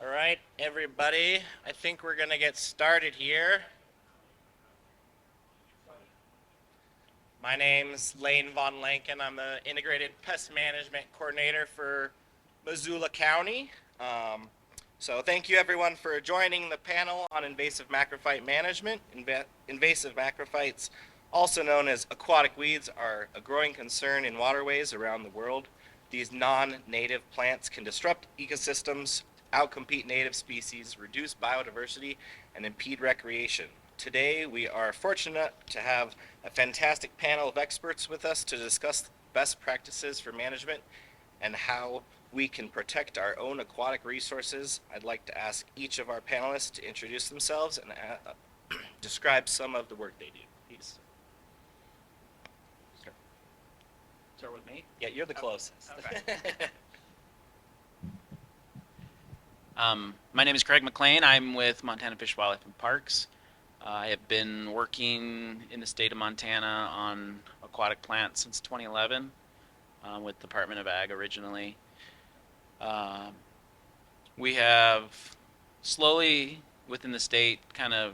All right, everybody. I think we're going to get started here. My name's Lane Von Lanken. I'm the Integrated Pest Management Coordinator for Missoula County. So thank you everyone for joining the panel on invasive macrophyte management. Invasive macrophytes, also known as aquatic weeds, are a growing concern in waterways around the world. These non-native plants can disrupt ecosystems, outcompete native species, reduce biodiversity, and impede recreation. Today, we are fortunate to have a fantastic panel of experts with us to discuss best practices for management and how we can protect our own aquatic resources. I'd like to ask each of our panelists to introduce themselves and describe some of the work they do. Please. Start with me. Yeah, you're the closest. Okay. My name is Craig McLane. I'm with Montana Fish, Wildlife, and Parks. I have been working in the state of Montana on aquatic plants since 2011 with Department of Ag originally. We have slowly within the state kind of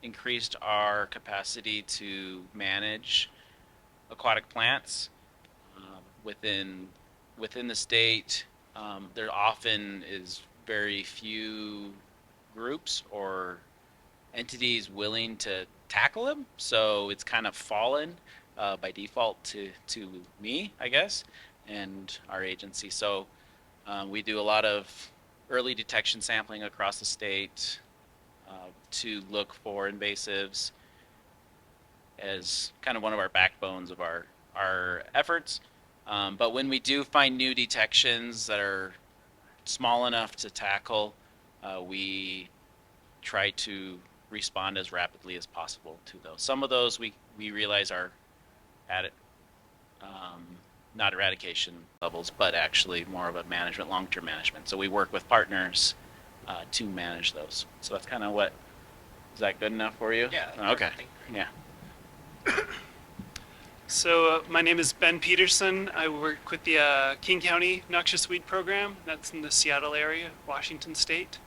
increased our capacity to manage aquatic plants within the state. There often is very few groups or entities willing to tackle them, so it's kind of fallen by default to me, I guess, and our agency. So we do a lot of early detection sampling across the state to look for invasives as kind of one of our backbones of our efforts. But when we do find new detections that are small enough to tackle, we try to respond as rapidly as possible to those. Some of those we realize are at not eradication levels, but actually more of a management, long-term management. So we work with partners to manage those. So that's kind of what, is that good enough for you? Yeah. Okay. Yeah. So my name is Ben Peterson. I work with the King County Noxious Weed Program. That's in the Seattle area, Washington State.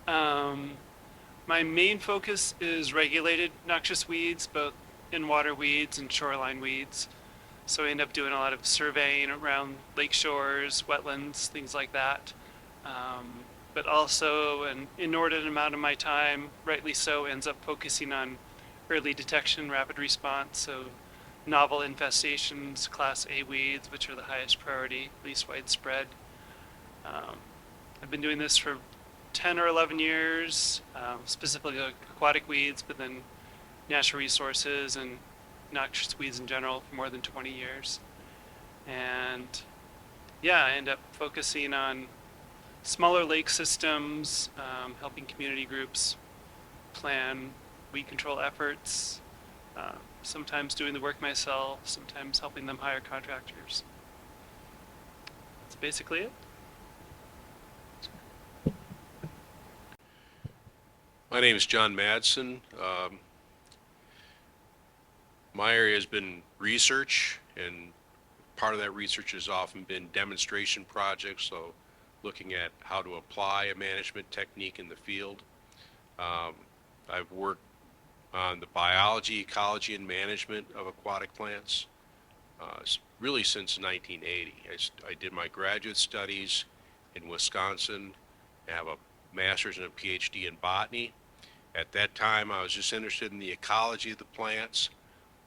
My main focus is regulated noxious weeds, both in-water weeds and shoreline weeds. So I end up doing a lot of surveying around lake shores, wetlands, things like that. But also an inordinate amount of my time, rightly so, ends up focusing on early detection, rapid response. So novel infestations, Class A weeds, which are the highest priority, least widespread. I've been doing this for 10 or 11 years, specifically aquatic weeds, but then natural resources and noxious weeds in general for more than 20 years. And yeah, I end up focusing on smaller lake systems, helping community groups plan weed control efforts, sometimes doing the work myself, sometimes helping them hire contractors. That's basically it. My name is John Madsen. My area has been research, and part of that research has often been demonstration projects, so looking at how to apply a management technique in the field. I've worked on the biology, ecology, and management of aquatic plants really since 1980. I did my graduate studies in Wisconsin. I have a master's and a PhD in botany. At that time, I was just interested in the ecology of the plants.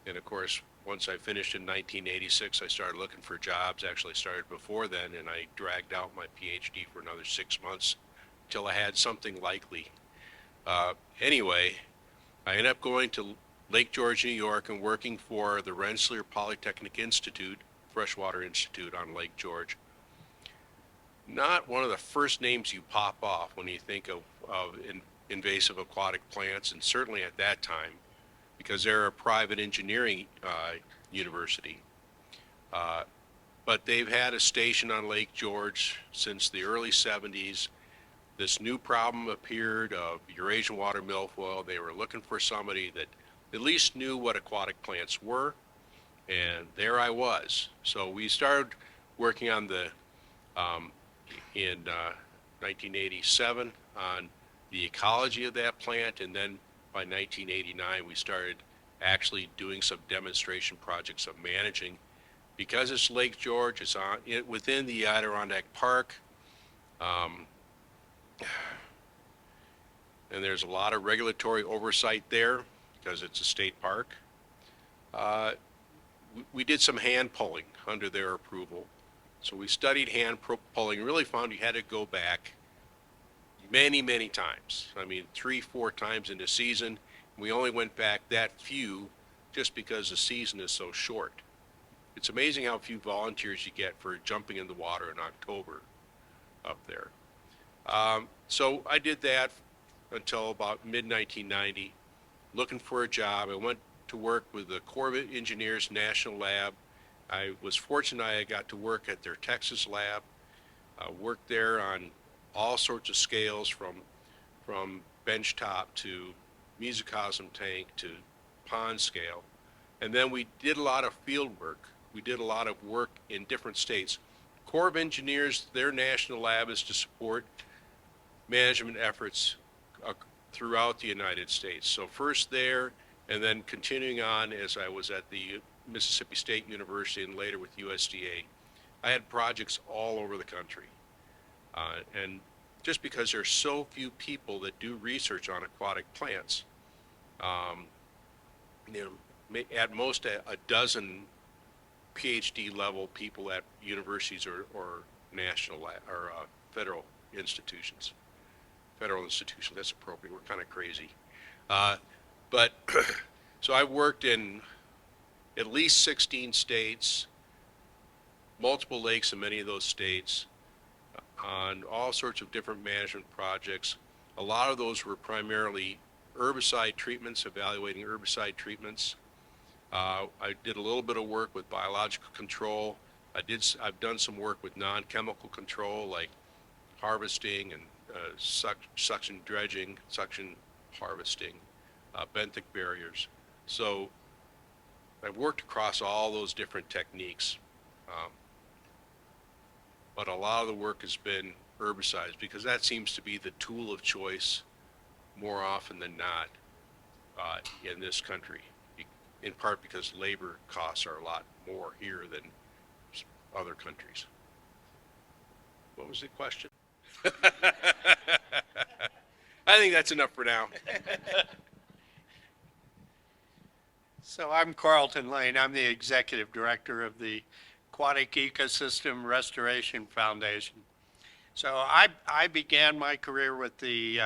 And of course, once I finished in 1986, I started looking for jobs. Actually started before then, and I dragged out my PhD for another 6 months until I had something likely. Anyway, I ended up going to Lake George, New York, and working for the Rensselaer Polytechnic Institute, Freshwater Institute on Lake George. Not one of the first names you pop off when you think of invasive aquatic plants, and certainly at that time, because they're a private engineering university. But they've had a station on Lake George since the early 70s. This new problem appeared of Eurasian water milfoil. They were looking for somebody that at least knew what aquatic plants were, and there I was. So we started working on the in 1987 on the ecology of that plant, and then by 1989 we started actually doing some demonstration projects of managing. Because it's Lake George, it's within the Adirondack Park, and there's a lot of regulatory oversight there because it's a state park. We did some hand pulling under their approval. So we studied hand pulling, really found you had to go back many, many times. I mean, 3-4 times in the season. We only went back that few just because the season is so short. It's amazing how few volunteers you get for jumping in the water in October up there. So I did that until about mid-1990, looking for a job. I went to work with the Corps of Engineers National Lab. I was fortunate I got to work at their Texas lab. Worked there on all sorts of scales from benchtop to mesocosm tank to pond scale. And then we did a lot of field work. We did a lot of work in different states. Corps of Engineers, their national lab is to support management efforts throughout the United States. So first there, and then continuing on as I was at the Mississippi State University and later with USDA. I had projects all over the country. And just because there's so few people that do research on aquatic plants, at most a dozen PhD level people at universities or national or federal institutions. Federal institution, that's appropriate. We're kind of crazy. But so I worked in at least 16 states, multiple lakes in many of those states, on all sorts of different management projects. A lot of those were primarily herbicide treatments, evaluating herbicide treatments. I did a little bit of work with biological control. I've done some work with non-chemical control, like harvesting and suction dredging, suction harvesting, benthic barriers. So I've worked across all those different techniques. But a lot of the work has been herbicides because that seems to be the tool of choice more often than not in this country, in part because labor costs are a lot more here than other countries. What was the question? I think that's enough for now. So I'm Carlton Layne. I'm the executive director of the Aquatic Ecosystem Restoration Foundation. So I began my career with the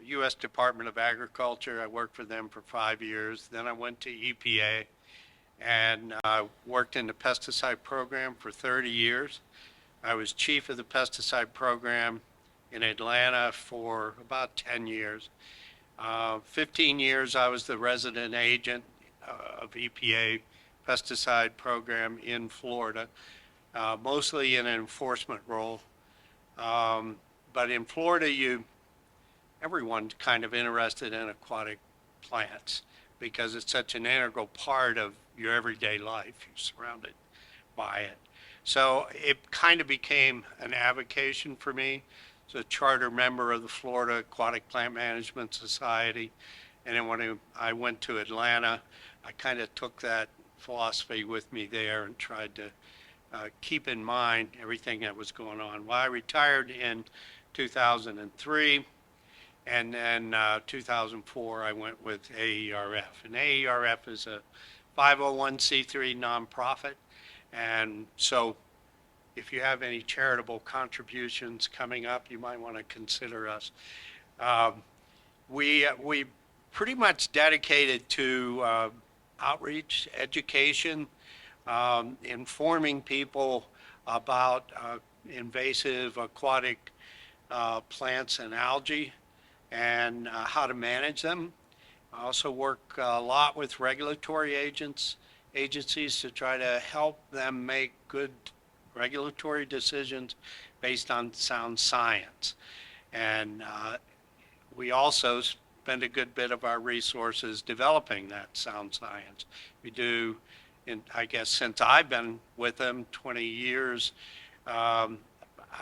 U.S. Department of Agriculture. I worked for them for 5 years. Then I went to EPA and worked in the pesticide program for 30 years. I was chief of the pesticide program in Atlanta for about 10 years. 15 years I was the resident agent of EPA pesticide program in Florida, mostly in an enforcement role. But in Florida, everyone's kind of interested in aquatic plants because it's such an integral part of your everyday life. You're surrounded by it. So it kind of became an avocation for me. As a charter member of the Florida Aquatic Plant Management Society. And then when I went to Atlanta, I kind of took that philosophy with me there and tried to keep in mind everything that was going on. Well, I retired in 2003, and then 2004 I went with AERF. And AERF is a 501c3 nonprofit, and so if you have any charitable contributions coming up, you might want to consider us. We pretty much dedicated to outreach, education, informing people about invasive aquatic plants and algae and how to manage them. I also work a lot with regulatory agencies to try to help them make good regulatory decisions based on sound science. And we also spend a good bit of our resources developing that sound science. We do, I guess since I've been with them 20 years, I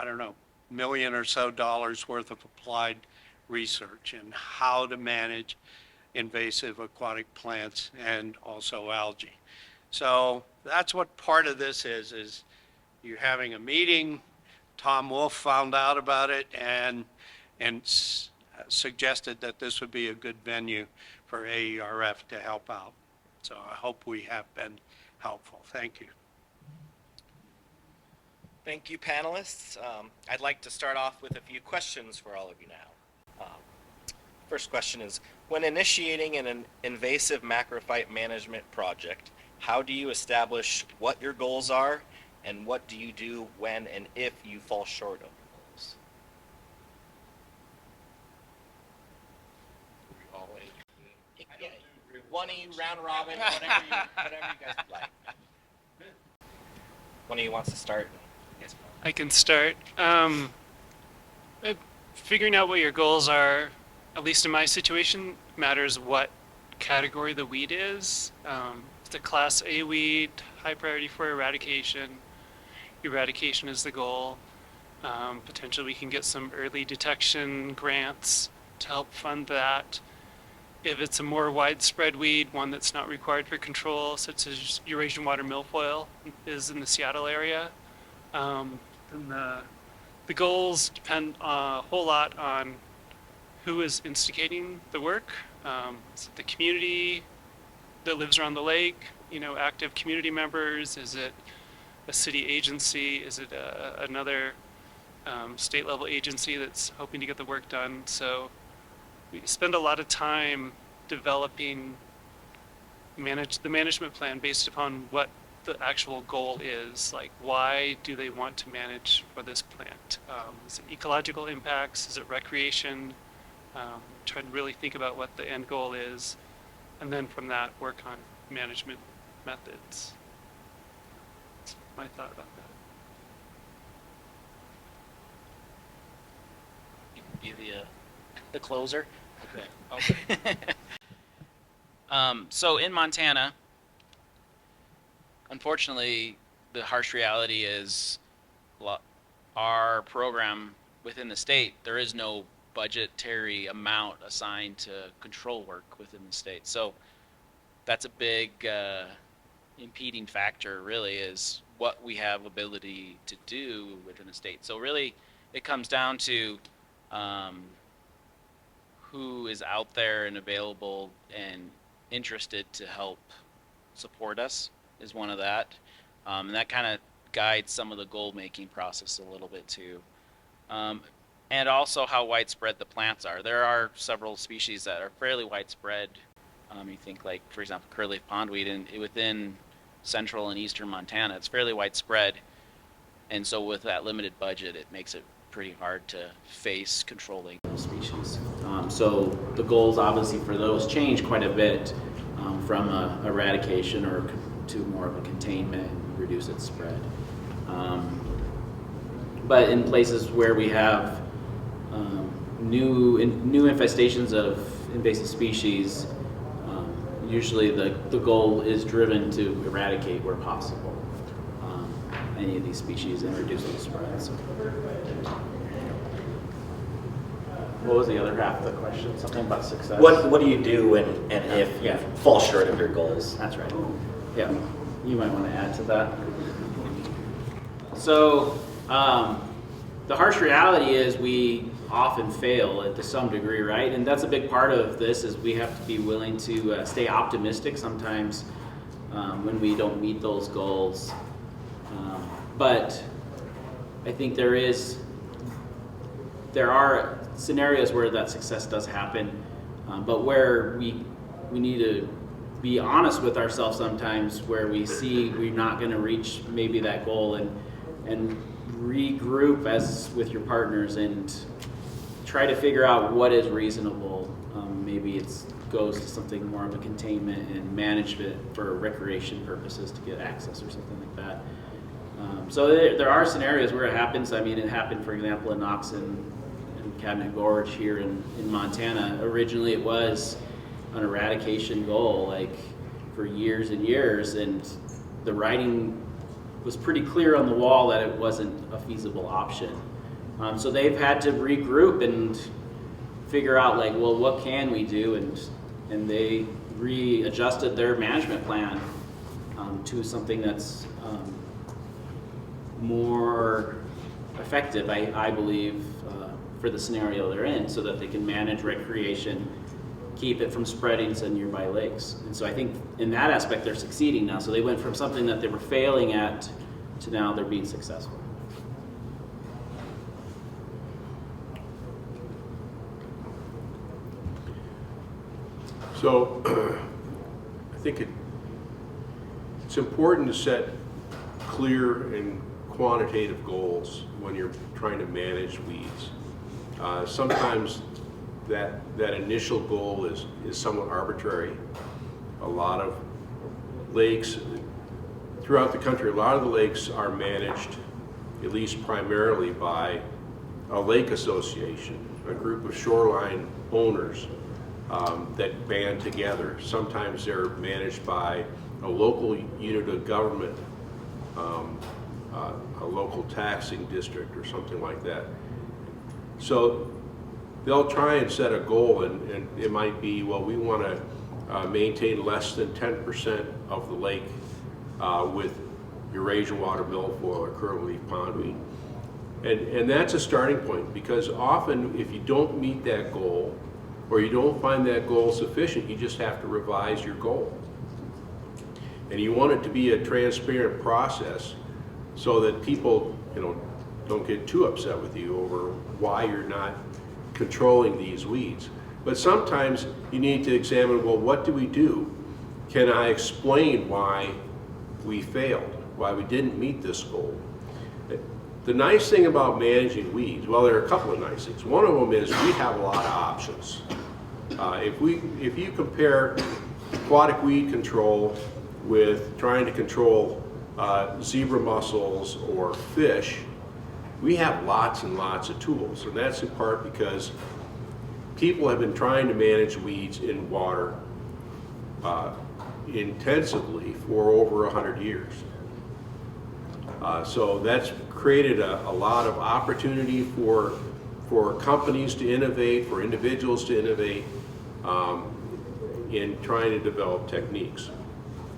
don't know, million or so dollars worth of applied research in how to manage invasive aquatic plants and also algae. So that's what part of this is you're having a meeting. Tom Wolf found out about it and suggested that this would be a good venue for AERF to help out. So I hope we have been helpful. Thank you. Thank you, panelists. I'd like to start off with a few questions for all of you now. First question is, when initiating an invasive macrophyte management project, how do you establish what your goals are, and what do you do when and if you fall short of your goals? Yeah, one of you, round robin, whatever you guys like. One of you wants to start? Yes. I can start. Figuring out what your goals are, at least in my situation, matters what category the weed is. It's a class A weed, high priority for eradication. Eradication is the goal. Potentially we can get some early detection grants to help fund that. If it's a more widespread weed, one that's not required for control, such as Eurasian water milfoil is in the Seattle area, then the goals depend a whole lot on who is instigating the work. Is it the community that lives around the lake, active community members? Is it a city agency? Is it another state level agency that's hoping to get the work done? So we spend a lot of time developing the management plan based upon what the actual goal is. Like, why do they want to manage for this plant? Is it ecological impacts? Is it recreation? Try to really think about what the end goal is, and then from that work on management methods. That's my thought about that. You can be the closer. Okay. So in Montana, unfortunately, the harsh reality is our program within the state, there is no budgetary amount assigned to control work within the state. So that's a big impeding factor, really, is what we have ability to do within the state. So really, it comes down to who is out there and available and interested to help support us is one of that. And that kind of guides some of the goal making process a little bit too. And also how widespread the plants are. There are several species that are fairly widespread. You think like, for example, curly pondweed, and within central and eastern Montana, it's fairly widespread. And so with that limited budget, it makes it pretty hard to face controlling those species. So the goals obviously for those change quite a bit from eradication or to more of a containment and reduce its spread. But in places where we have new infestations of invasive species, usually the goal is driven to eradicate where possible any of these species and reduce the spread. So. What was the other half of the question? Something about success? What do you do and if you fall short of your goals? That's right. Yeah, you might want to add to that. So the harsh reality is we often fail to some degree, right? And that's a big part of this is we have to be willing to stay optimistic sometimes when we don't meet those goals. But I think there are scenarios where that success does happen, but where we need to be honest with ourselves sometimes, where we see we're not going to reach maybe that goal, and regroup as with your partners and try to figure out what is reasonable. Maybe it goes to something more of a containment and management for recreation purposes to get access or something like that. So there are scenarios where it happens. I mean, it happened, for example, in Knox and Cabinet Gorge here in Montana. Originally it was an eradication goal, like for years and years, and the writing was pretty clear on the wall that it wasn't a feasible option. So they've had to regroup and figure out like, well, what can we do? And they readjusted their management plan to something that's more effective, I believe, for the scenario they're in, so that they can manage recreation, keep it from spreading to nearby lakes. And so I think in that aspect they're succeeding now. So they went from something that they were failing at to now they're being successful. So I think it's important to set clear and quantitative goals when you're trying to manage weeds. Sometimes that initial goal is somewhat arbitrary. A lot of lakes throughout the country, a lot of the lakes are managed, at least primarily, by a lake association, a group of shoreline owners that band together. Sometimes they're managed by a local unit of government, a local taxing district or something like that. So they'll try and set a goal, and it might be, well, we want to maintain less than 10% of the lake with Eurasian water milfoil or curly pondweed. And that's a starting point, because often if you don't meet that goal, or you don't find that goal sufficient, you just have to revise your goal. And you want it to be a transparent process so that people, don't get too upset with you over why you're not controlling these weeds. But sometimes you need to examine, well, what do we do? Can I explain why we failed, why we didn't meet this goal? The nice thing about managing weeds, well, there are a couple of nice things. One of them is we have a lot of options. If you compare aquatic weed control with trying to control zebra mussels or fish, we have lots and lots of tools. And that's in part because people have been trying to manage weeds in water intensively for over 100 years. So that's created a lot of opportunity for companies to innovate, for individuals to innovate in trying to develop techniques.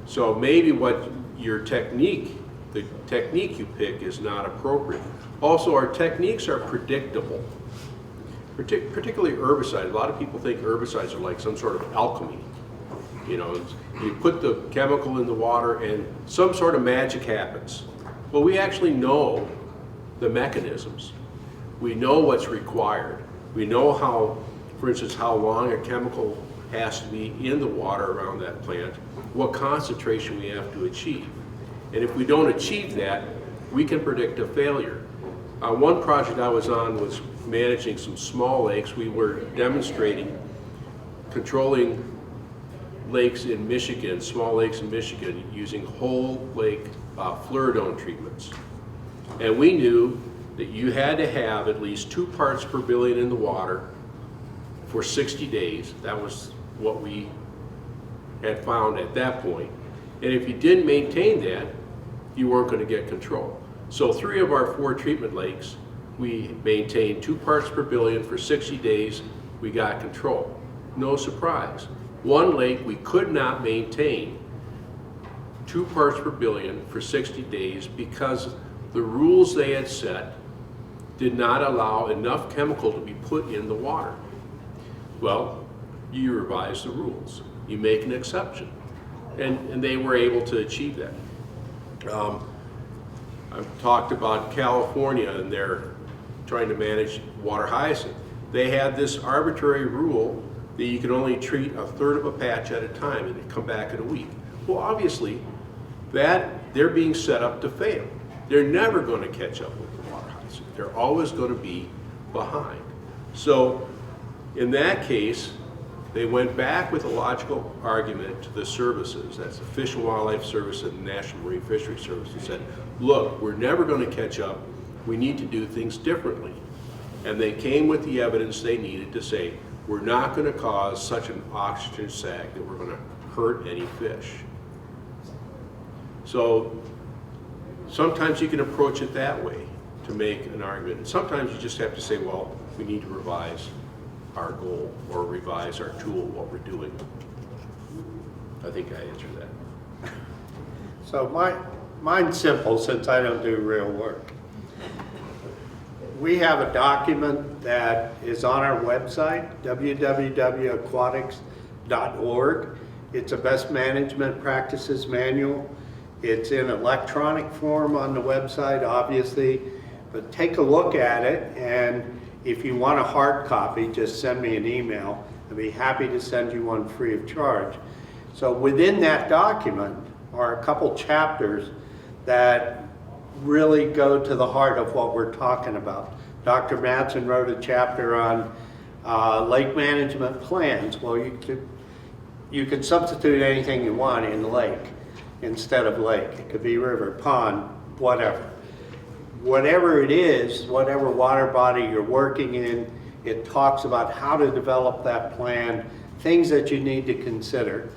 So maybe what your technique, the technique you pick, is not appropriate. Also, our techniques are predictable, particularly herbicides. A lot of people think herbicides are like some sort of alchemy. You put the chemical in the water and some sort of magic happens. Well, we actually know the mechanisms. We know what's required. We know how, for instance, how long a chemical has to be in the water around that plant, what concentration we have to achieve. And if we don't achieve that, we can predict a failure. One project I was on was managing some small lakes. We were demonstrating controlling lakes in Michigan, small lakes in Michigan, using whole lake fluoridone treatments. And we knew that you had to have at least 2 parts per billion in the water for 60 days. That was what we had found at that point. And if you didn't maintain that, you weren't going to get control. So 3 of our 4 treatment lakes, we maintained 2 parts per billion for 60 days. We got control. No surprise. One lake we could not maintain 2 parts per billion for 60 days because the rules they had set did not allow enough chemical to be put in the water. Well, you revise the rules. You make an exception. And they were able to achieve that. I've talked about California, and they're trying to manage water hyacinth. They had this arbitrary rule that you can only treat a third of a patch at a time and come back in a week. Well, obviously, they're being set up to fail. They're never going to catch up with the water hyacinth. They're always going to be behind. So in that case, they went back with a logical argument to the services, that's the Fish and Wildlife Service and the National Marine Fisheries Service, and said, look, we're never going to catch up. We need to do things differently. And they came with the evidence they needed to say, we're not going to cause such an oxygen sag that we're going to hurt any fish. So sometimes you can approach it that way, to make an argument. And sometimes you just have to say, well, we need to revise our goal or revise our tool, what we're doing. I think I answered that. So mine's simple since I don't do real work. We have a document that is on our website, www.aquatics.org. It's a best management practices manual. It's in electronic form on the website, obviously, but take a look at it, and if you want a hard copy, just send me an email. I'd be happy to send you one free of charge. So within that document are a couple chapters that really go to the heart of what we're talking about. Dr. Madsen wrote a chapter on lake management plans. Well, you could substitute anything you want in lake instead of lake. It could be river, pond, whatever. Whatever it is, whatever water body you're working in, it talks about how to develop that plan, things that you need to consider.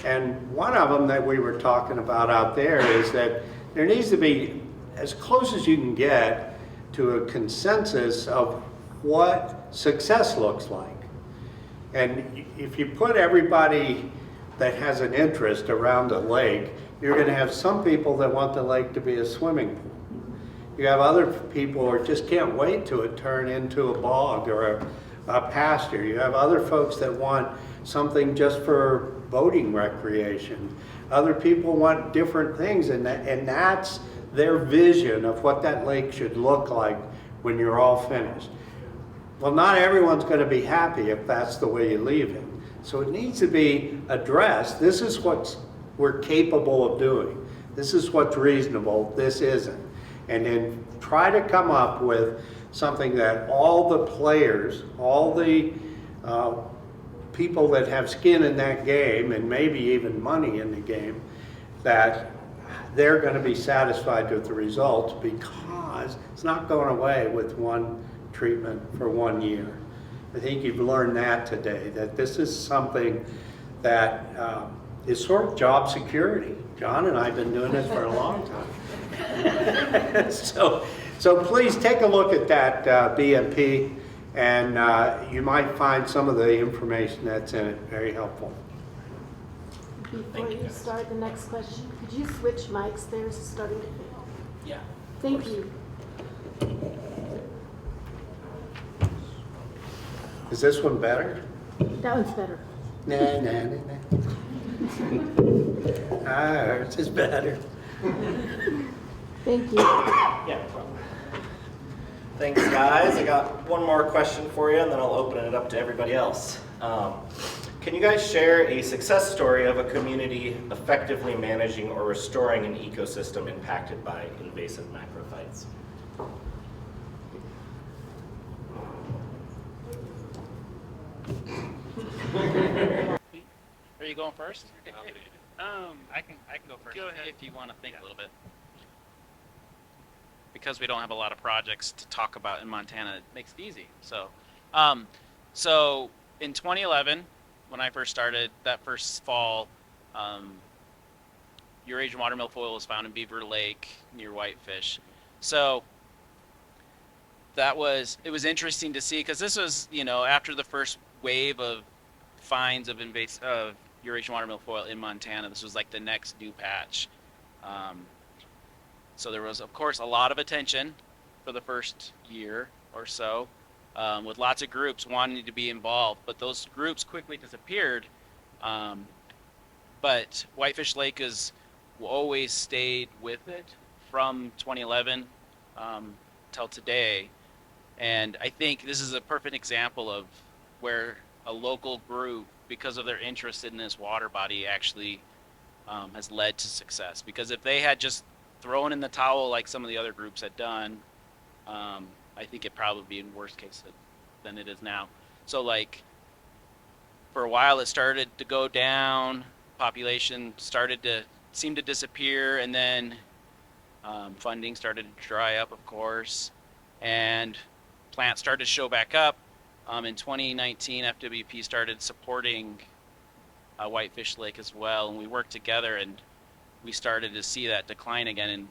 And one of them that we were talking about out there is that there needs to be as close as you can get to a consensus of what success looks like. And if you put everybody that has an interest around a lake, you're going to have some people that want the lake to be a swimming pool. You have other people who just can't wait to it turn into a bog or a pasture. You have other folks that want something just for boating recreation. Other people want different things, and that's their vision of what that lake should look like when you're all finished. Well, not everyone's going to be happy if that's the way you leave it. So it needs to be addressed. This is what we're capable of doing. This is what's reasonable. This isn't. And then try to come up with something that all the players, all the people that have skin in that game, and maybe even money in the game, that they're going to be satisfied with the results, because it's not going away with one treatment for 1 year. I think you've learned that today, that this is something that is sort of job security. John and I have been doing this for a long time. So please take a look at that BMP, and you might find some of the information that's in it very helpful. Before you start the next question, could you switch mics? There's starting to fail. Yeah. Thank you. Is this one better? That one's better. Nah. Ours is better. Thank you. Yeah, no problem. Thanks, guys. I got one more question for you, and then I'll open it up to everybody else. Can you guys share a success story of a community effectively managing or restoring an ecosystem impacted by invasive macrophytes? Are you going first? I can go first. Go ahead. If you want to think a little bit. Because we don't have a lot of projects to talk about in Montana, it makes it easy. So in 2011, when I first started, that first fall, Eurasian water milfoil was found in Beaver Lake near Whitefish. So it was interesting to see, because this was, after the first wave of finds of Eurasian water milfoil in Montana. This was like the next new patch. So there was, of course, a lot of attention for the first year or so, with lots of groups wanting to be involved, but those groups quickly disappeared. But Whitefish Lake has always stayed with it from 2011 till today. And I think this is a perfect example of where a local group, because of their interest in this water body, actually has led to success. Because if they had just thrown in the towel like some of the other groups had done, I think it'd probably be in worse case than it is now. So like, for a while it started to go down, population seemed to disappear, and then funding started to dry up, of course, and plants started to show back up. In 2019, FWP started supporting Whitefish Lake as well, and we worked together, and we started to see that decline again. And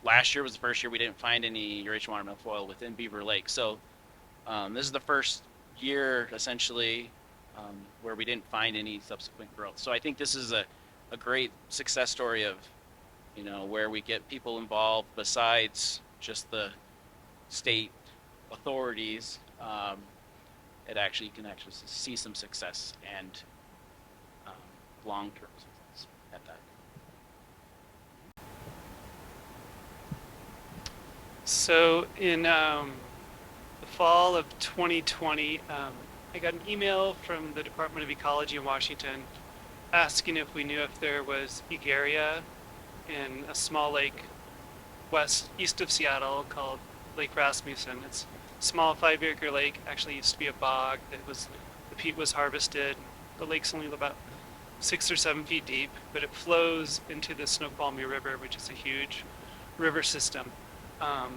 last year was the first year we didn't find any Eurasian water milfoil within Beaver Lake. So this is the first year essentially where we didn't find any subsequent growth. So I think this is a great success story of, where we get people involved besides just the state authorities. It actually, you can actually see some success and long-term success at that. So in the fall of 2020, I got an email from the Department of Ecology in Washington asking if we knew if there was Egeria in a small lake east of Seattle called Lake Rasmussen. It's a small 5-acre lake, actually used to be a bog the peat was harvested. The lake's only about 6 or 7 feet deep, but it flows into the Snoqualmie River, which is a huge river system.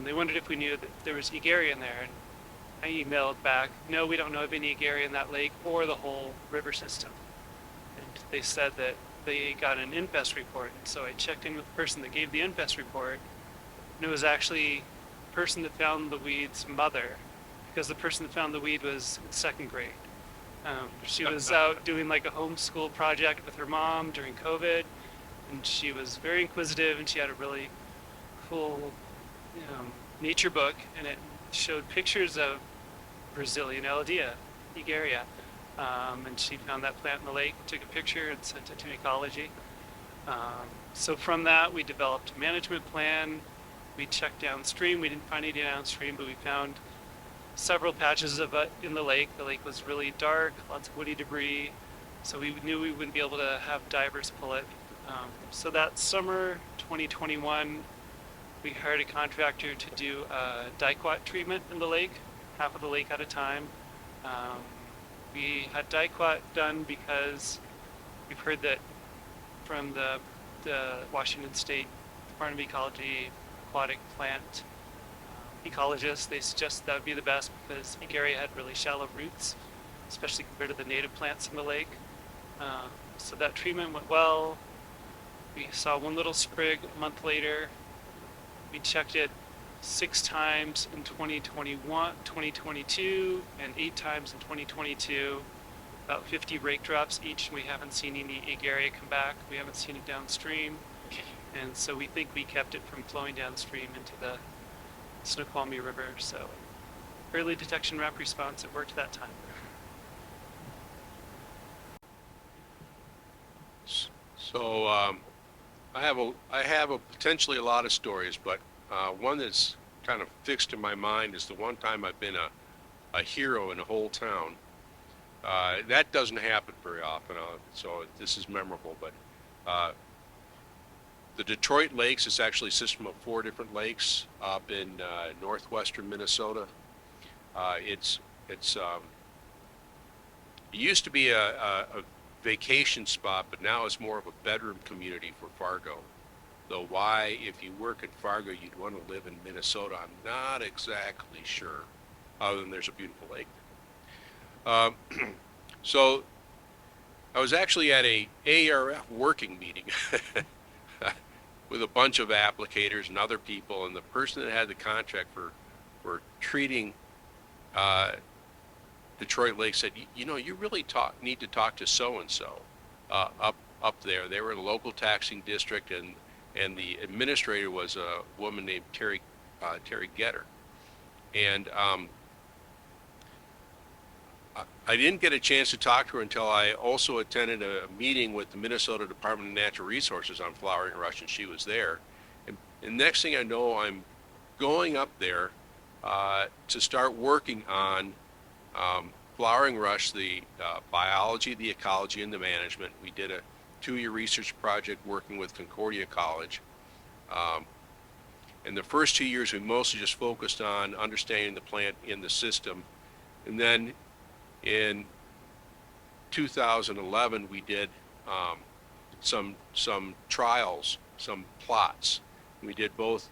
They wondered if we knew that there was Egeria in there, and I emailed back, no, we don't know of any Egeria in that lake or the whole river system. And they said that they got an infest report, and so I checked in with the person that gave the infest report, and it was actually the person that found the weed's mother, because the person that found the weed was in 2nd grade. She was out doing like a homeschool project with her mom during COVID, and she was very inquisitive, and she had a really cool nature book, and it showed pictures of Brazilian Elodea, Egeria, and she found that plant in the lake, took a picture, and sent it to Ecology. So from that, we developed a management plan. We checked downstream. We didn't find any downstream, but we found several patches of it in the lake. The lake was really dark, lots of woody debris, so we knew we wouldn't be able to have divers pull it. So that summer 2021, we hired a contractor to do a dicot treatment in the lake, half of the lake at a time. We had dicot done because we've heard that from the Washington State Department of Ecology aquatic plant ecologists, they suggest that would be the best because Egeria had really shallow roots, especially compared to the native plants in the lake. So that treatment went well. We saw one little sprig a month later. We checked it 6 times in 2022, and 8 times in 2022. About 50 rake drops each. We haven't seen any Egeria come back. We haven't seen it downstream. And so we think we kept it from flowing downstream into the Snoqualmie River. So early detection rap response, it worked that time. So I have potentially a lot of stories, but one that's kind of fixed in my mind is the one time I've been a hero in a whole town. That doesn't happen very often, so this is memorable. But the Detroit Lakes is actually a system of 4 different lakes up in northwestern Minnesota. It used to be a vacation spot, but now it's more of a bedroom community for Fargo. Though why, if you work at Fargo, you'd want to live in Minnesota, I'm not exactly sure, other than there's a beautiful lake. So I was actually at a ARF working meeting with a bunch of applicators and other people, and the person that had the contract for treating Detroit Lake said, you really need to talk to so-and-so up there. They were in a local taxing district, and the administrator was a woman named Terry Getter. And I didn't get a chance to talk to her until I also attended a meeting with the Minnesota Department of Natural Resources on flowering rush, and she was there. And next thing I know, I'm going up there to start working on flowering rush, the biology, the ecology, and the management. We did a 2-year research project working with Concordia College. In the first 2 years, we mostly just focused on understanding the plant in the system. And then in 2011, we did some trials, some plots. We did both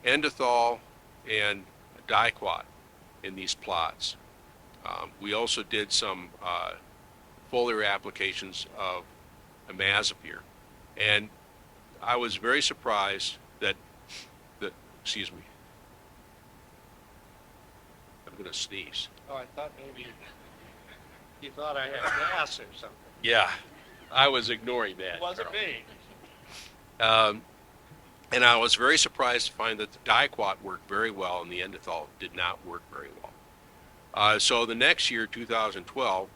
endothal and dicot in these plots. We also did some foliar applications of imazapyr. And I was very surprised that Excuse me. I'm going to sneeze. Oh, I thought maybe you thought I had gas or something. Yeah, I was ignoring that. It wasn't me. And I was very surprised to find that the diquat worked very well and the endethol did not work very well. So the next year, 2012,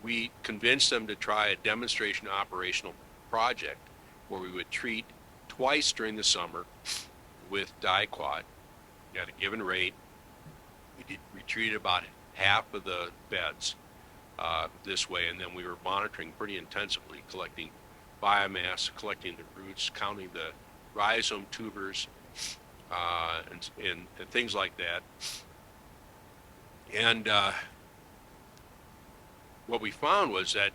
we convinced them to try a demonstration operational project where we would treat twice during the summer with diquat at a given rate. We treated about half of the beds this way, and then we were monitoring pretty intensively, collecting biomass, collecting the roots, counting the rhizome tubers, and things like that. And what we found was that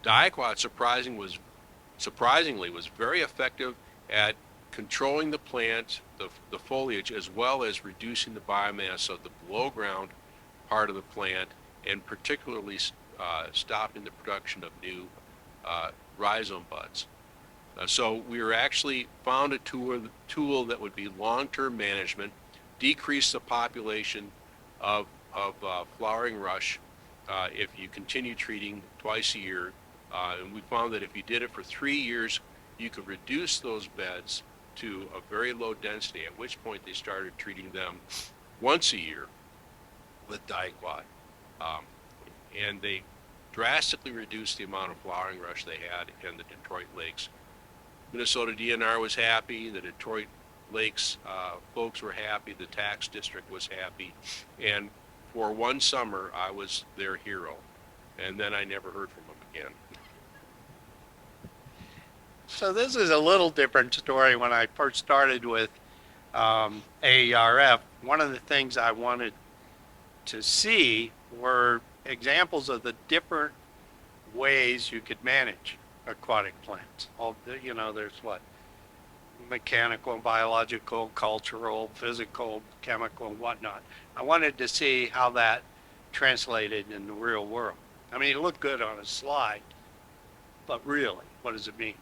diquat surprisingly was very effective at controlling the plant, the foliage, as well as reducing the biomass of the below ground part of the plant, and particularly stopping the production of new rhizome buds. So we were actually found a tool that would be long-term management, decrease the population of flowering rush if you continue treating twice a year. And we found that if you did it for 3 years, you could reduce those beds to a very low density, at which point they started treating them once a year with diquat. And they drastically reduced the amount of flowering rush they had in the Detroit lakes. Minnesota DNR was happy, the Detroit Lakes folks were happy, the tax district was happy, and for one summer I was their hero, and then I never heard from them again. So this is a little different story. When I first started with AERF, one of the things I wanted to see were examples of the different ways you could manage aquatic plants. There's what? Mechanical, biological, cultural, physical, chemical, and whatnot. I wanted to see how that translated in the real world. I mean, it looked good on a slide, but really, what does it mean?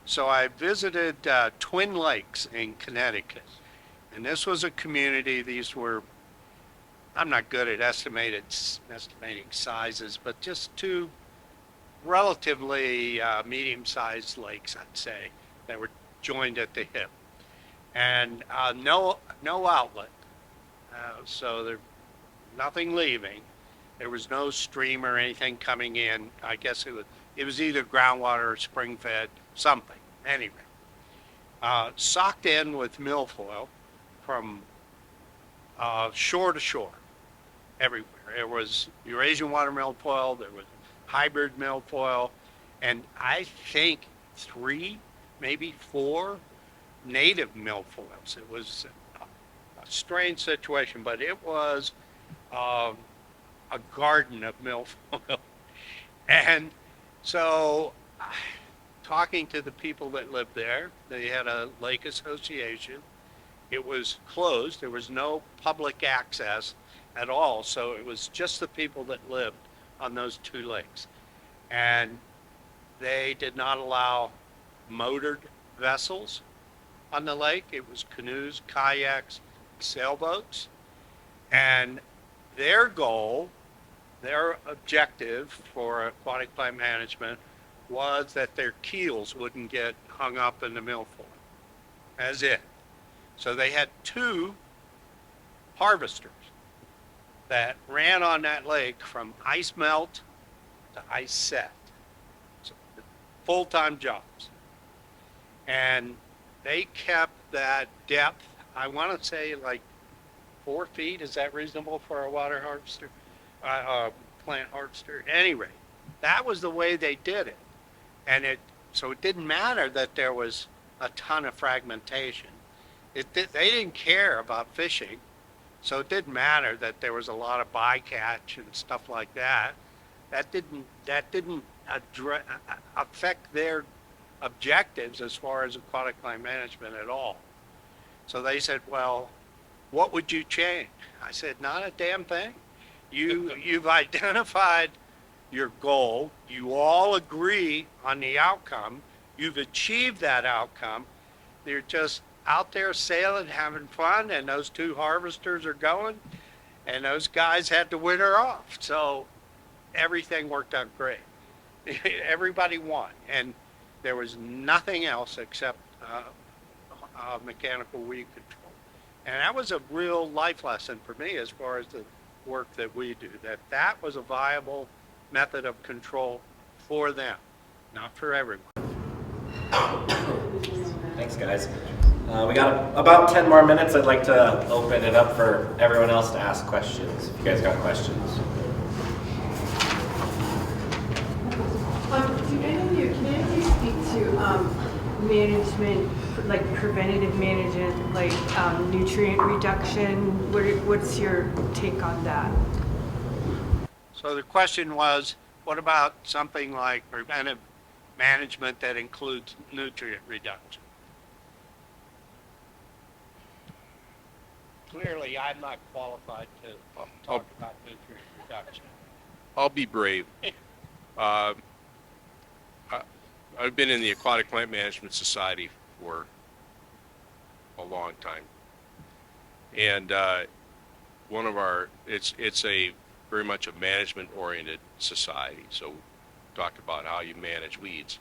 So I visited Twin Lakes in Connecticut, and this was a community. These were, I'm not good at estimating sizes, but just two relatively medium-sized lakes, I'd say, that were joined at the hip, and no outlet, so there nothing leaving. There was no stream or anything coming in. I guess it was either groundwater or spring-fed, something. Anyway, socked in with milfoil from shore to shore, everywhere. There was Eurasian water milfoil, there was hybrid milfoil, and I think 3, maybe 4 native milfoils. It was a strange situation, but it was a garden of milfoil. And so, talking to the people that lived there, they had a lake association. It was closed. There was no public access at all, so it was just the people that lived on those 2 lakes. And they did not allow motored vessels on the lake. It was canoes, kayaks, sailboats. And their goal, their objective for aquatic plant management was that their keels wouldn't get hung up in the milfoil. That's it. So they had 2 harvesters that ran on that lake from ice melt to ice set. So full-time jobs. And they kept that depth, I want to say like 4 feet. Is that reasonable for a water harvester? Plant harvester? Anyway, that was the way they did it. And so it didn't matter that there was a ton of fragmentation. They didn't care about fishing, so it didn't matter that there was a lot of bycatch and stuff like that. That didn't affect their objectives as far as aquatic plant management at all. So they said, well, what would you change? I said, not a damn thing. You've identified your goal. You all agree on the outcome. You've achieved that outcome. They're just out there sailing, having fun, and those two harvesters are going, and those guys had the winter off. So everything worked out great. Everybody won, and there was nothing else except mechanical weed control. And that was a real life lesson for me as far as the work that we do, that was a viable method of control for them, not for everyone. Thanks, guys. We got about 10 more minutes. I'd like to open it up for everyone else to ask questions. If you guys got questions. Can any of you speak to management, like preventative management, like nutrient reduction? What's your take on that? So the question was, what about something like preventive management that includes nutrient reduction? Clearly, I'm not qualified to talk about nutrient reduction. I'll be brave. I've been in the Aquatic Plant Management Society for a long time. And one of our, it's a very much a management-oriented society. So we talked about how you manage weeds.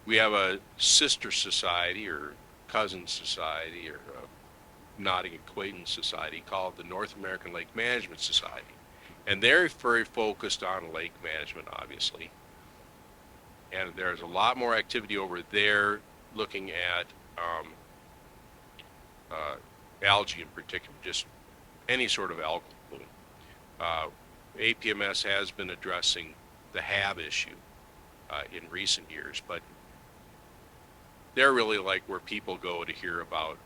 We have a sister society or cousin society or a nodding acquaintance society called the North American Lake Management Society. And they're very focused on lake management, obviously. And there's a lot more activity over there looking at algae in particular, just any sort of algal bloom. APMS has been addressing the HAB issue in recent years, but they're really like where people go to hear about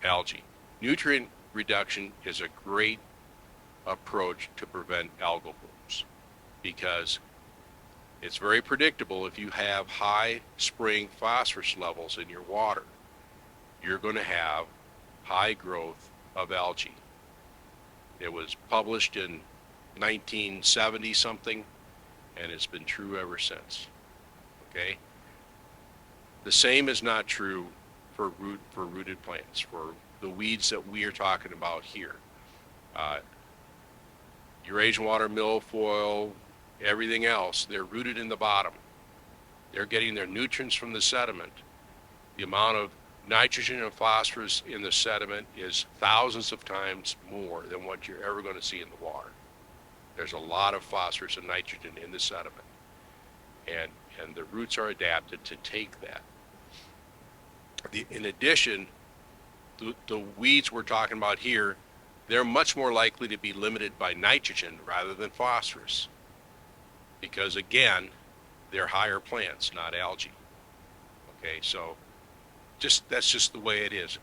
algae. Nutrient reduction is a great approach to prevent algal blooms because it's very predictable. If you have high spring phosphorus levels in your water, you're going to have high growth of algae. It was published in 1970 something, and it's been true ever since. Okay? The same is not true for rooted plants, for the weeds that we are talking about here. Eurasian water milfoil, everything else, they're rooted in the bottom. They're getting their nutrients from the sediment. The amount of nitrogen and phosphorus in the sediment is thousands of times more than what you're ever going to see in the water. There's a lot of phosphorus and nitrogen in the sediment. And the roots are adapted to take that. In addition, the weeds we're talking about here, they're much more likely to be limited by nitrogen rather than phosphorus. Because again, they're higher plants, not algae. Okay, so that's just the way it is.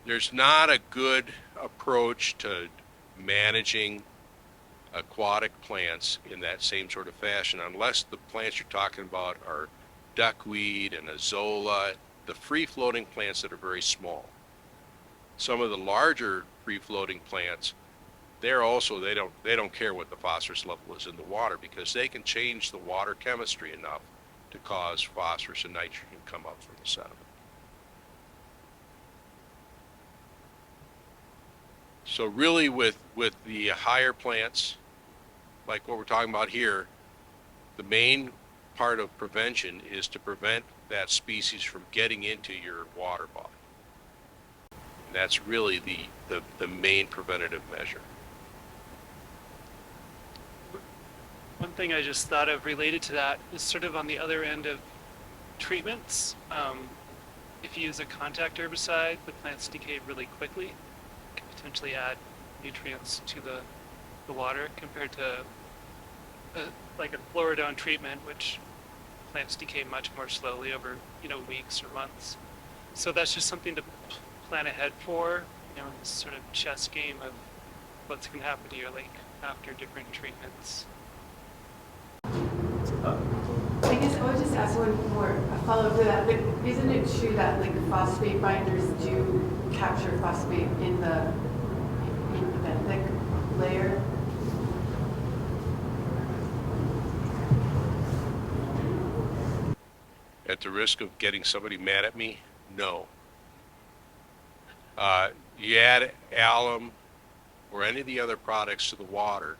There's not a good approach to managing aquatic plants in that same sort of fashion unless the plants you're talking about are duckweed and azolla, the free-floating plants that are very small. Some of the larger free-floating plants, they don't care what the phosphorus level is in the water because they can change the water chemistry enough to cause phosphorus and nitrogen to come up from the sediment. So really with the higher plants, like what we're talking about here, the main part of prevention is to prevent that species from getting into your water body. And that's really the main preventative measure. One thing I just thought of related to that is sort of on the other end of treatments. If you use a contact herbicide, the plants decay really quickly. It can potentially add nutrients to the water compared to like a fluoridone treatment, which plants decay much more slowly over weeks or months. So that's just something to plan ahead for, this sort of chess game of what's going to happen to your lake after different treatments. I guess I would just ask one more, a follow-up to that, but isn't it true that like phosphate binders do capture phosphate in the thick layer? At the risk of getting somebody mad at me, No. You add alum or any of the other products to the water,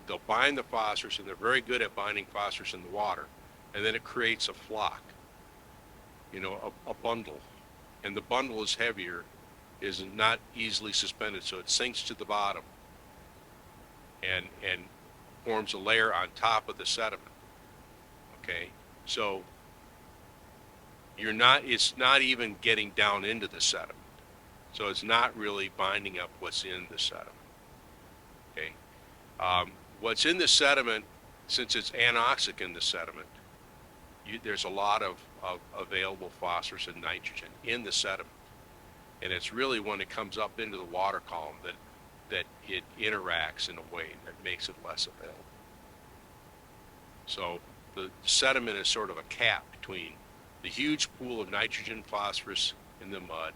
they'll bind the phosphorus, and they're very good at binding phosphorus in the water, and then it creates a flock, a bundle. And the bundle is heavier, is not easily suspended, so it sinks to the bottom and forms a layer on top of the sediment. Okay, so it's not even getting down into the sediment. So it's not really binding up what's in the sediment. Okay, what's in the sediment, since it's anoxic in the sediment, there's a lot of available phosphorus and nitrogen in the sediment. And it's really when it comes up into the water column that it interacts in a way that makes it less available. So the sediment is sort of a cap between the huge pool of nitrogen, phosphorus in the mud.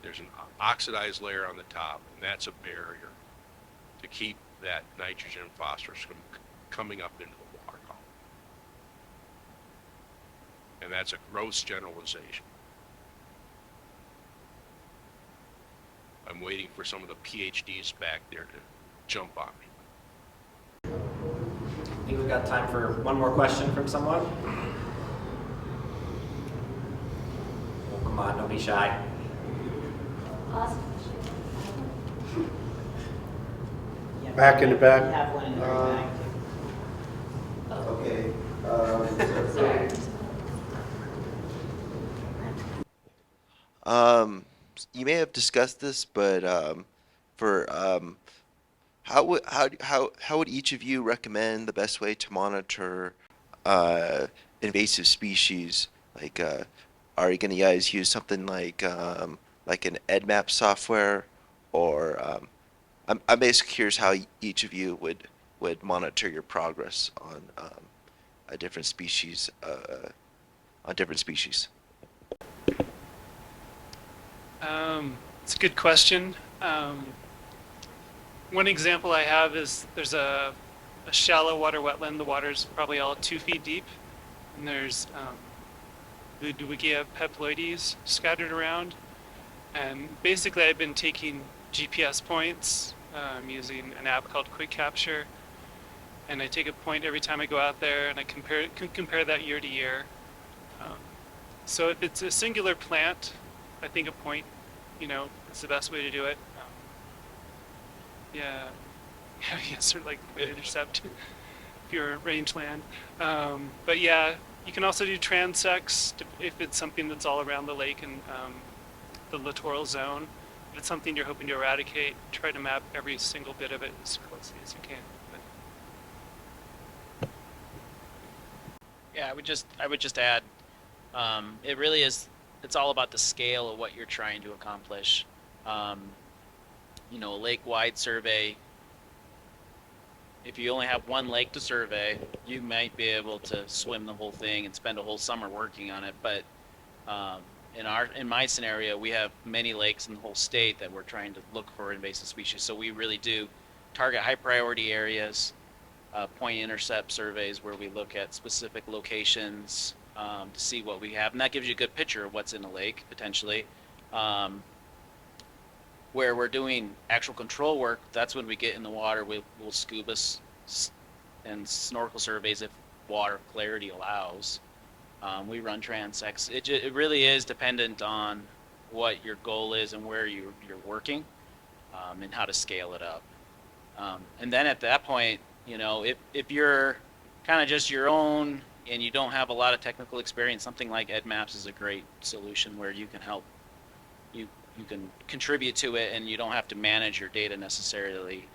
There's an oxidized layer on the top, and that's a barrier to keep that nitrogen and phosphorus from coming up into the water column. And that's a gross generalization. I'm waiting for some of the PhDs back there to jump on me. I think we've got time for one more question from someone. Oh, come on, don't be shy. Back in the back. Have one in the Okay. You may have discussed this, but how would each of you recommend the best way to monitor invasive species? Like, are you going to guys use something like an EdMap software, or I'm basically curious how each of you would monitor your progress on a different species It's a good question. One example I have is there's a shallow water wetland. The water's probably all 2 feet deep, and there's Ludwigia peploides scattered around. And basically, I've been taking GPS points using an app called Quick Capture, and I take a point every time I go out there, and I compare that year to year. So if it's a singular plant, I think a point, is the best way to do it. Yeah, sort of like intercept if you're rangeland. But yeah, you can also do transects if it's something that's all around the lake and the littoral zone. If it's something you're hoping to eradicate, try to map every single bit of it as closely as you can. Yeah, I would just add, it really is. It's all about the scale of what you're trying to accomplish. A lake-wide survey. If you only have one lake to survey, you might be able to swim the whole thing and spend a whole summer working on it. But in my scenario, we have many lakes in the whole state that we're trying to look for invasive species. So we really do target high priority areas, point intercept surveys where we look at specific locations to see what we have, and that gives you a good picture of what's in the lake potentially. Where we're doing actual control work, that's when we get in the water. We'll scuba and snorkel surveys if water clarity allows. We run transects. It really is dependent on what your goal is and where you're working, and how to scale it up. And then at that point, if you're kind of just your own and you don't have a lot of technical experience, something like EdMaps is a great solution where you can help. You can contribute to it, and you don't have to manage your data necessarily.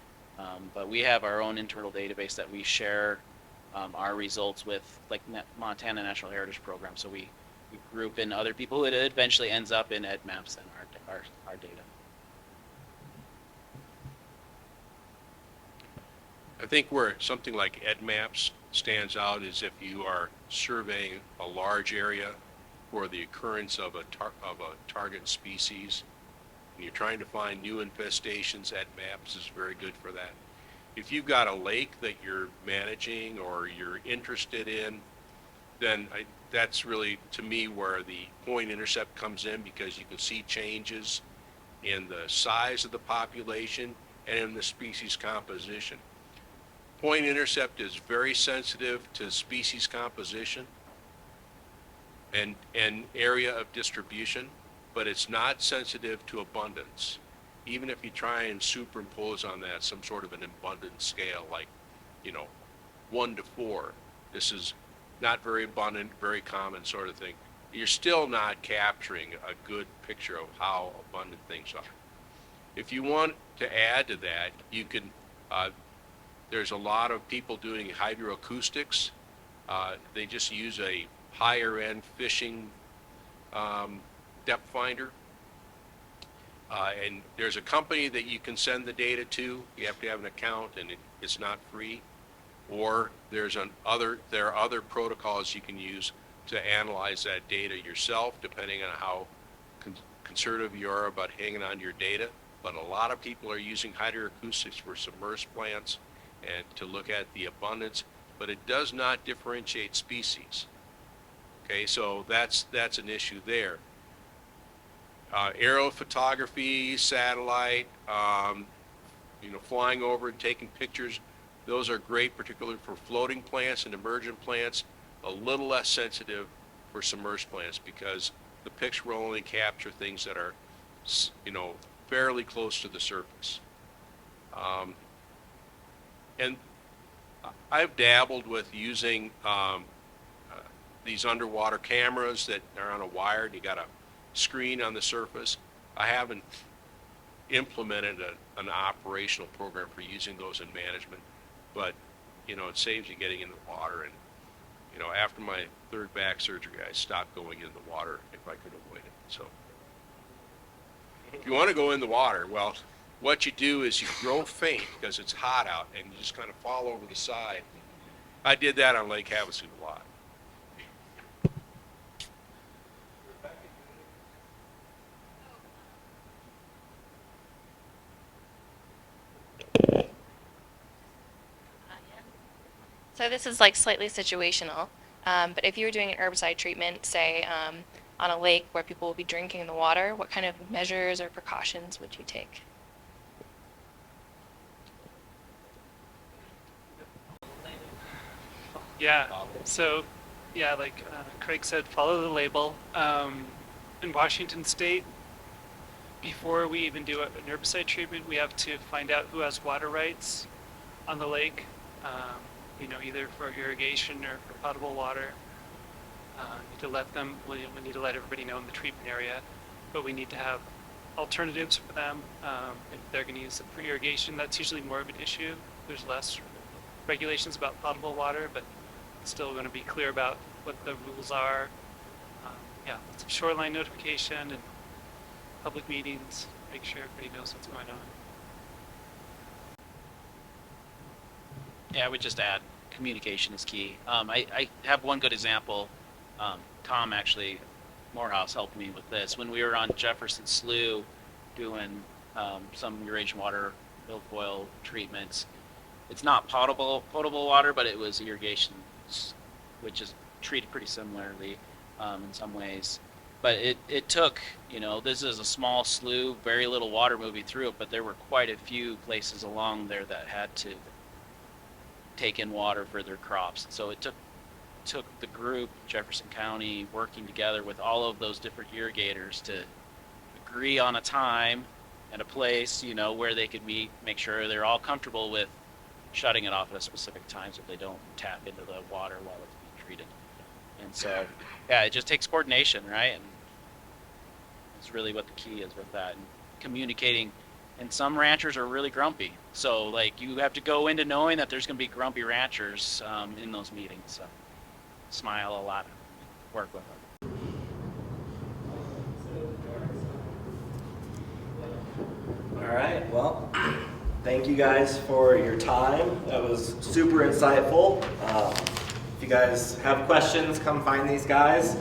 But we have our own internal database that we share our results with, like Montana National Heritage Program. So we group in other people. It eventually ends up in EdMaps and our data. I think where something like EdMaps stands out is if you are surveying a large area for the occurrence of a target species, and you're trying to find new infestations. EdMaps is very good for that. If you've got a lake that you're managing or you're interested in, then that's really, to me, where the point intercept comes in, because you can see changes in the size of the population and in the species composition. Point intercept is very sensitive to species composition and area of distribution, but it's not sensitive to abundance. Even if you try and superimpose on that some sort of an abundance scale, like, 1 to 4, this is not very abundant, very common sort of thing, you're still not capturing a good picture of how abundant things are. If you want to add to that, you can, there's a lot of people doing hydroacoustics. They just use a higher end fishing depth finder. And there's a company that you can send the data to. You have to have an account, and it's not free. Or there are other protocols you can use to analyze that data yourself, depending on how conservative you are about hanging on to your data. But a lot of people are using hydroacoustics for submerged plants and to look at the abundance, but it does not differentiate species. Okay, so that's an issue there. Aerial photography, satellite, flying over and taking pictures, those are great, particularly for floating plants and emergent plants. A little less sensitive for submerged plants, because the picture will only capture things that are, fairly close to the surface. And I've dabbled with using these underwater cameras that are on a wire, and you got a screen on the surface. I haven't implemented an operational program for using those in management, but it saves you getting in the water. And after my 3rd back surgery, I stopped going in the water if I could avoid it. So if you want to go in the water, well, what you do is you grow faint because it's hot out, and you just kind of fall over the side. I did that on Lake Havasu a lot. So this is like slightly situational, but if you were doing an herbicide treatment, say on a lake where people will be drinking the water, what kind of measures or precautions would you take? Yeah, so, like Craig said, follow the label. In Washington State, before we even do an herbicide treatment, we have to find out who has water rights on the lake, either for irrigation or for potable water. We need to let everybody know in the treatment area, but we need to have alternatives for them. If they're going to use it for irrigation, that's usually more of an issue. There's less regulations about potable water, but still going to be clear about what the rules are. Lots of shoreline notification and public meetings, make sure everybody knows what's going on. Yeah, I would just add communication is key. I have one good example. Tom actually, Morehouse helped me with this. When we were on Jefferson Slough doing some Eurasian water milfoil treatments, it's not potable water, but it was irrigation, which is treated pretty similarly in some ways. But it took, this is a small slough, very little water moving through it, but there were quite a few places along there that had to take in water for their crops. So it took the group, Jefferson County, working together with all of those different irrigators to agree on a time and a place, where they could meet, make sure they're all comfortable with shutting it off at a specific time so they don't tap into the water while it's being treated. And so, it just takes coordination, right? And it's really what the key is with that. And communicating. And some ranchers are really grumpy. So, you have to go into knowing that there's going to be grumpy ranchers in those meetings. So, smile a lot, work with them. All right, well, thank you guys for your time. That was super insightful. If you guys have questions, come find these guys.